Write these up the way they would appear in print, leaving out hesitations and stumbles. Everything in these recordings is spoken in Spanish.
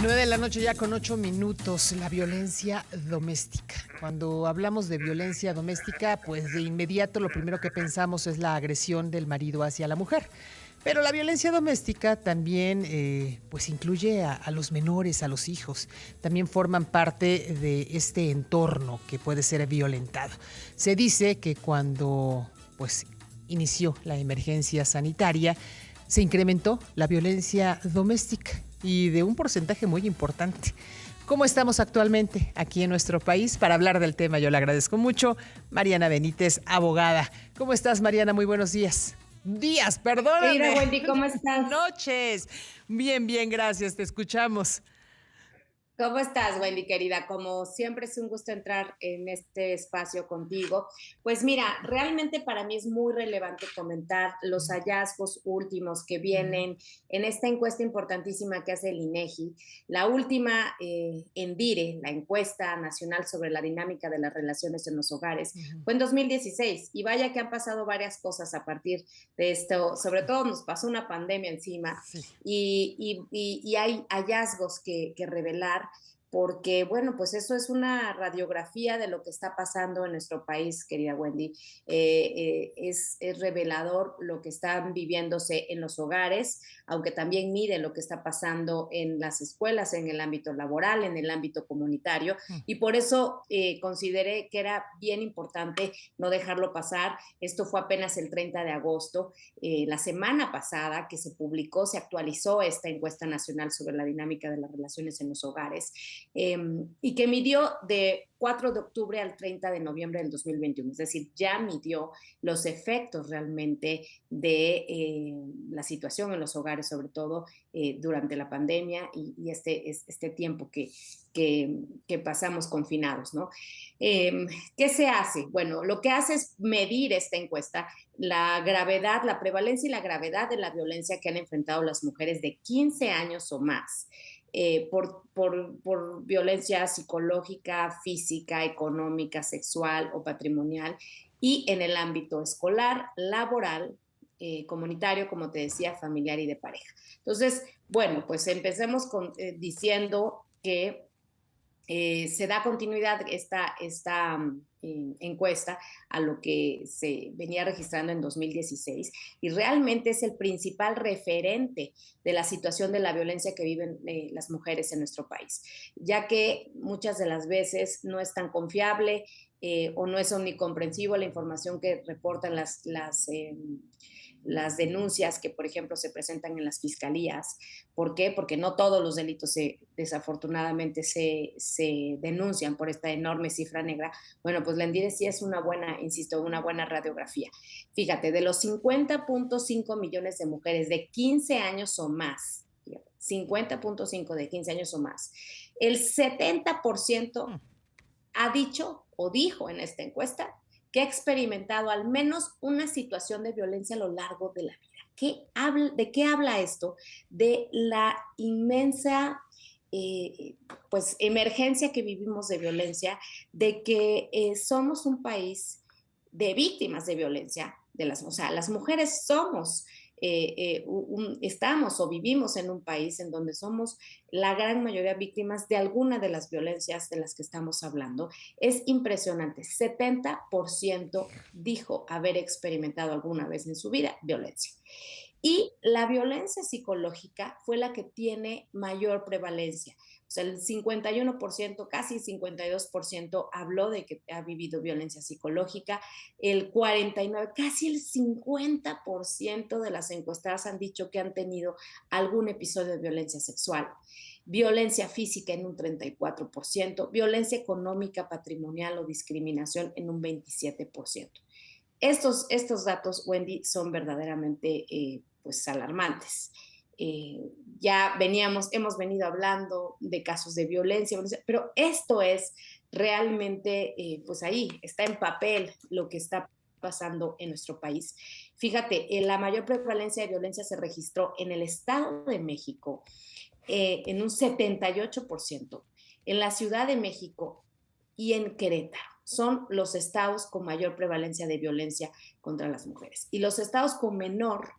9 de la noche ya con 8 minutos, la violencia doméstica. Cuando hablamos de violencia doméstica, pues de inmediato lo primero que pensamos es la agresión del marido hacia la mujer. Pero la violencia doméstica también pues incluye a los menores, a los hijos. También forman parte de este entorno que puede ser violentado. Se dice que cuando pues inició la emergencia sanitaria, se incrementó la violencia doméstica y de un porcentaje muy importante. ¿Cómo estamos actualmente aquí en nuestro país? Para hablar del tema, yo le agradezco mucho. Mariana Benítez, abogada. ¿Cómo estás, Mariana? Muy buenos días. Días, Querida perdóname. Wendy, ¿cómo estás? Noches. Bien, bien, gracias. Te escuchamos. ¿Cómo estás, Wendy, querida? Como siempre es un gusto entrar en este espacio contigo. Pues mira, realmente para mí es muy relevante comentar los hallazgos últimos que vienen en esta encuesta importantísima que hace el INEGI. La última ENDIRE, la encuesta nacional sobre la dinámica de las relaciones en los hogares, fue en 2016. Y vaya que han pasado varias cosas a partir de esto. Sobre todo nos pasó una pandemia encima Sí. y hay hallazgos que revelar porque, bueno, pues eso es una radiografía de lo que está pasando en nuestro país, querida Wendy. Es revelador lo que están viviéndose en los hogares, aunque también mide lo que está pasando en las escuelas, en el ámbito laboral, en el ámbito comunitario, y por eso consideré que era bien importante no dejarlo pasar. Esto fue apenas el 30 de agosto, la semana pasada que se publicó, se actualizó esta encuesta nacional sobre la dinámica de las relaciones en los hogares, y que midió de 4 de octubre al 30 de noviembre del 2021, es decir, ya midió los efectos realmente de la situación en los hogares, sobre todo durante la pandemia y este tiempo que pasamos confinados, ¿no? ¿Qué se hace? Bueno, lo que hace es medir esta encuesta la gravedad, la prevalencia y la gravedad de la violencia que han enfrentado las mujeres de 15 años o más. Por violencia psicológica, física, económica, sexual o patrimonial, y en el ámbito escolar, laboral, comunitario, como te decía, familiar y de pareja. Entonces, bueno, pues empecemos diciendo que se da continuidad esta encuesta a lo que se venía registrando en 2016 y realmente es el principal referente de la situación de la violencia que viven las mujeres en nuestro país, ya que muchas de las veces no es tan confiable o no es omnicomprensivo la información que reportan las denuncias que, por ejemplo, se presentan en las fiscalías. ¿Por qué? Porque no todos los delitos desafortunadamente se denuncian por esta enorme cifra negra. Bueno, pues la ENDIRE sí es una buena, insisto, una buena radiografía. Fíjate, de los 50.5 millones de mujeres de 15 años o más, 50.5 de 15 años o más, el 70% ha dicho o dijo en esta encuesta que ha experimentado al menos una situación de violencia a lo largo de la vida. ¿De qué habla esto? De la inmensa pues emergencia que vivimos de violencia, de que somos un país de víctimas de violencia, o sea, las mujeres somos, estamos o vivimos en un país en donde somos la gran mayoría víctimas de alguna de las violencias de las que estamos hablando. Es impresionante, 70% dijo haber experimentado alguna vez en su vida violencia. Y la violencia psicológica fue la que tiene mayor prevalencia. O sea, el 51%, casi 52% habló de que ha vivido violencia psicológica. El 49%, casi el 50% de las encuestadas han dicho que han tenido algún episodio de violencia sexual. Violencia física en un 34%, violencia económica, patrimonial o discriminación en un 27%. Estos datos, Wendy, son verdaderamente pues alarmantes. Eh, ya hemos venido hablando de casos de violencia, pero esto es realmente, pues ahí está en papel lo que está pasando en nuestro país. Fíjate, la mayor prevalencia de violencia se registró en el Estado de México, en un 78%, en la Ciudad de México y en Querétaro. Son los estados con mayor prevalencia de violencia contra las mujeres. Y los estados con menor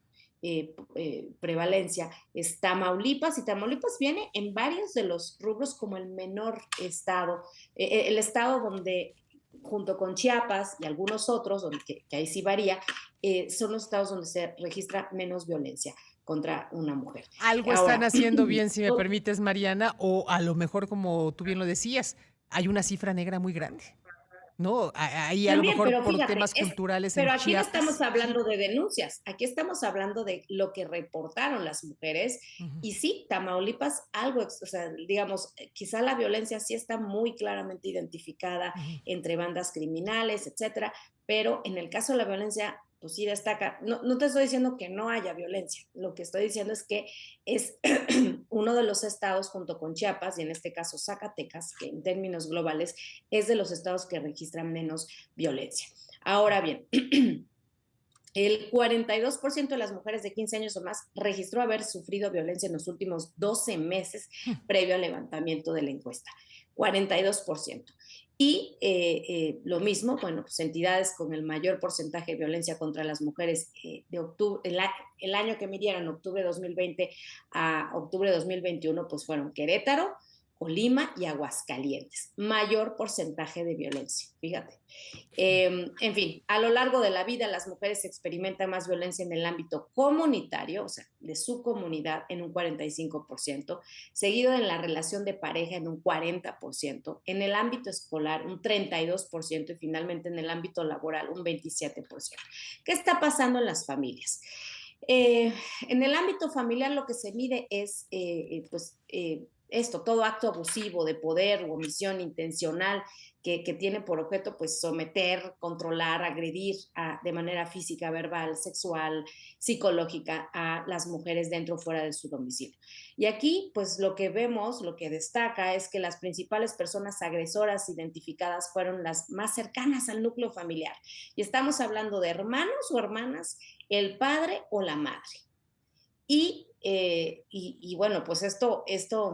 prevalencia es Tamaulipas, y Tamaulipas viene en varios de los rubros como el menor estado, el estado donde junto con Chiapas y algunos otros, donde, que ahí sí varía, son los estados donde se registra menos violencia contra una mujer. Algo están Ahora, haciendo bien, si me permites, Mariana, o a lo mejor, como tú bien lo decías, hay una cifra negra muy grande, ¿no? Ahí a lo también, mejor pero por fíjate, temas culturales en pero aquí no estamos Chiapas. hablando de denuncias, aquí estamos hablando de lo que reportaron las mujeres. Ujú, Y sí, Tamaulipas, algo, o sea, digamos, quizá la violencia sí está muy claramente identificada ujú. entre bandas criminales, etcétera, pero en el caso de la violencia, pues sí destaca. No, no te estoy diciendo que no haya violencia, lo que estoy diciendo es que es uno de los estados junto con Chiapas, y en este caso Zacatecas, que en términos globales es de los estados que registran menos violencia. Ahora bien, el 42% de las mujeres de 15 años o más registró haber sufrido violencia en los últimos 12 meses previo al levantamiento de la encuesta. 42%. Y lo mismo, bueno, pues entidades con el mayor porcentaje de violencia contra las mujeres de octubre, el año que midieron, octubre de 2020 a octubre de 2021, pues fueron Querétaro, Colima y Aguascalientes. Mayor porcentaje de violencia, fíjate. En fin, a lo largo de la vida las mujeres experimentan más violencia en el ámbito comunitario, o sea, de su comunidad en un 45%, seguido en la relación de pareja en un 40%, en el ámbito escolar un 32% y finalmente en el ámbito laboral un 27%. ¿Qué está pasando en las familias? En el ámbito familiar lo que se mide es, esto, todo acto abusivo de poder o omisión intencional que tiene por objeto pues someter, controlar, agredir de manera física, verbal, sexual, psicológica a las mujeres dentro o fuera de su domicilio. Y aquí pues lo que vemos, lo que destaca es que las principales personas agresoras identificadas fueron las más cercanas al núcleo familiar. Y estamos hablando de hermanos o hermanas, el padre o la madre. Y bueno, pues esto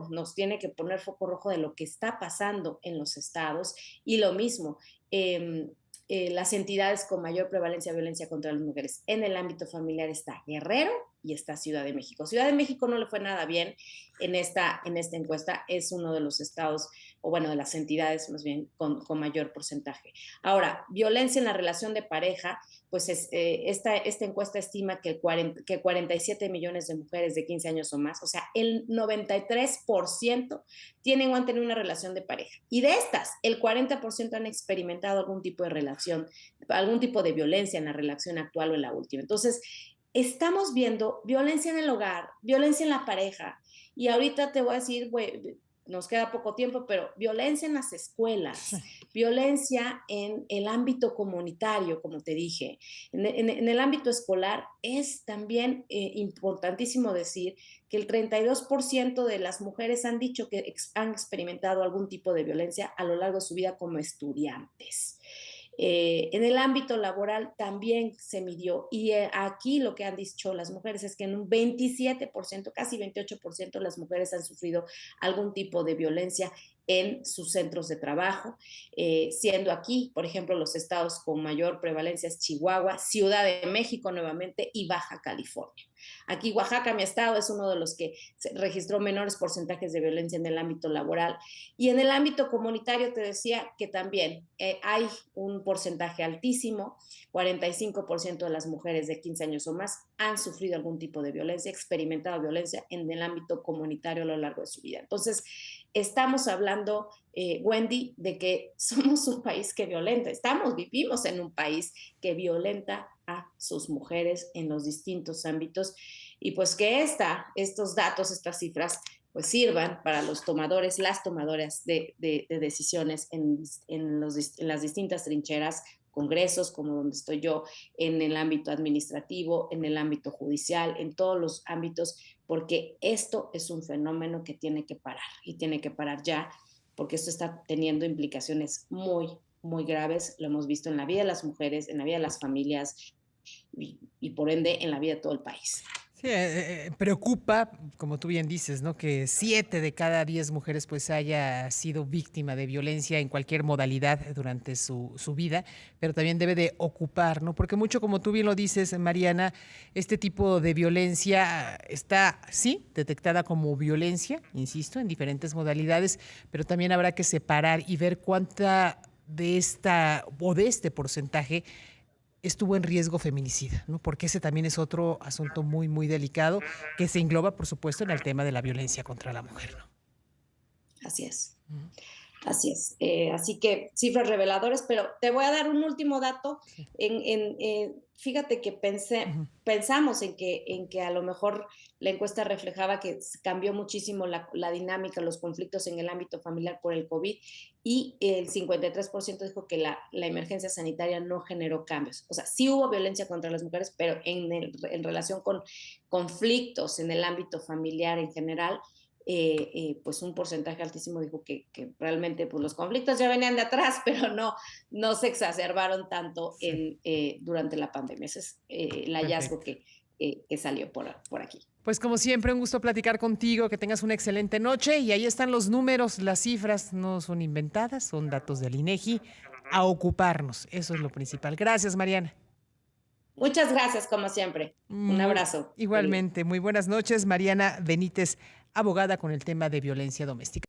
nos tiene que poner foco rojo de lo que está pasando en los estados. Y lo mismo, eh, las entidades con mayor prevalencia de violencia contra las mujeres en el ámbito familiar está Guerrero y está Ciudad de México. Ciudad de México no le fue nada bien en esta encuesta, es uno de los estados, o bueno, de las entidades más bien, con mayor porcentaje. Ahora, violencia en la relación de pareja, pues esta encuesta estima que 47 millones de mujeres de 15 años o más, o sea, el 93% tienen o han tenido una relación de pareja. Y de estas, el 40% han experimentado algún tipo de relación, algún tipo de violencia en la relación actual o en la última. Entonces, estamos viendo violencia en el hogar, violencia en la pareja, y ahorita te voy a decir, nos queda poco tiempo, pero violencia en las escuelas, violencia en el ámbito comunitario, como te dije, en el ámbito escolar es también importantísimo decir que el 32% de las mujeres han dicho que han experimentado algún tipo de violencia a lo largo de su vida como estudiantes. En el ámbito laboral también se midió, y aquí lo que han dicho las mujeres es que en un 27%, casi 28% de las mujeres han sufrido algún tipo de violencia en sus centros de trabajo, siendo aquí, por ejemplo, los estados con mayor prevalencia es Chihuahua, Ciudad de México nuevamente y Baja California. Aquí Oaxaca, mi estado, es uno de los que registró menores porcentajes de violencia en el ámbito laboral. Y en el ámbito comunitario te decía que también hay un porcentaje altísimo, 45% de las mujeres de 15 años o más han sufrido algún tipo de violencia, experimentado violencia en el ámbito comunitario a lo largo de su vida. Entonces, estamos hablando, Wendy, de que somos un país que violenta, vivimos en un país que violenta a sus mujeres en los distintos ámbitos, y pues que estos datos, estas cifras, pues sirvan para los tomadores, las tomadoras de decisiones en las distintas trincheras, congresos como donde estoy yo, en el ámbito administrativo, en el ámbito judicial, en todos los ámbitos, porque esto es un fenómeno que tiene que parar y tiene que parar ya, porque esto está teniendo implicaciones muy, muy graves. Lo hemos visto en la vida de las mujeres, en la vida de las familias y por ende en la vida de todo el país. Sí, preocupa, como tú bien dices, ¿no? Que 7 de cada 10 mujeres pues haya sido víctima de violencia en cualquier modalidad durante su vida, pero también debe de ocupar, ¿no? Porque mucho, como tú bien lo dices, Mariana, este tipo de violencia está, sí, detectada como violencia, insisto, en diferentes modalidades, pero también habrá que separar y ver cuánta de esta o de este porcentaje estuvo en riesgo feminicida, ¿no? Porque ese también es otro asunto muy, muy delicado que se engloba, por supuesto, en el tema de la violencia contra la mujer, ¿no? Así es. Así es. Así que cifras reveladoras, pero te voy a dar un último dato. Sí. Fíjate que Ujú. pensamos en que a lo mejor la encuesta reflejaba que cambió muchísimo la dinámica, los conflictos en el ámbito familiar por el COVID y el 53% dijo que la emergencia sanitaria no generó cambios. O sea, sí hubo violencia contra las mujeres, pero en relación con conflictos en el ámbito familiar en general, pues un porcentaje altísimo dijo que realmente pues los conflictos ya venían de atrás, pero no se exacerbaron tanto Sí, durante la pandemia. Ese es el hallazgo perfecto. que salió por aquí. Pues como siempre, un gusto platicar contigo, que tengas una excelente noche y ahí están los números, las cifras no son inventadas, son datos del INEGI, a ocuparnos, eso es lo principal. Gracias, Mariana. Muchas gracias, como siempre. Un Muy, abrazo, querida. igualmente, muy buenas noches, Mariana Benítez, abogada con el tema de violencia doméstica.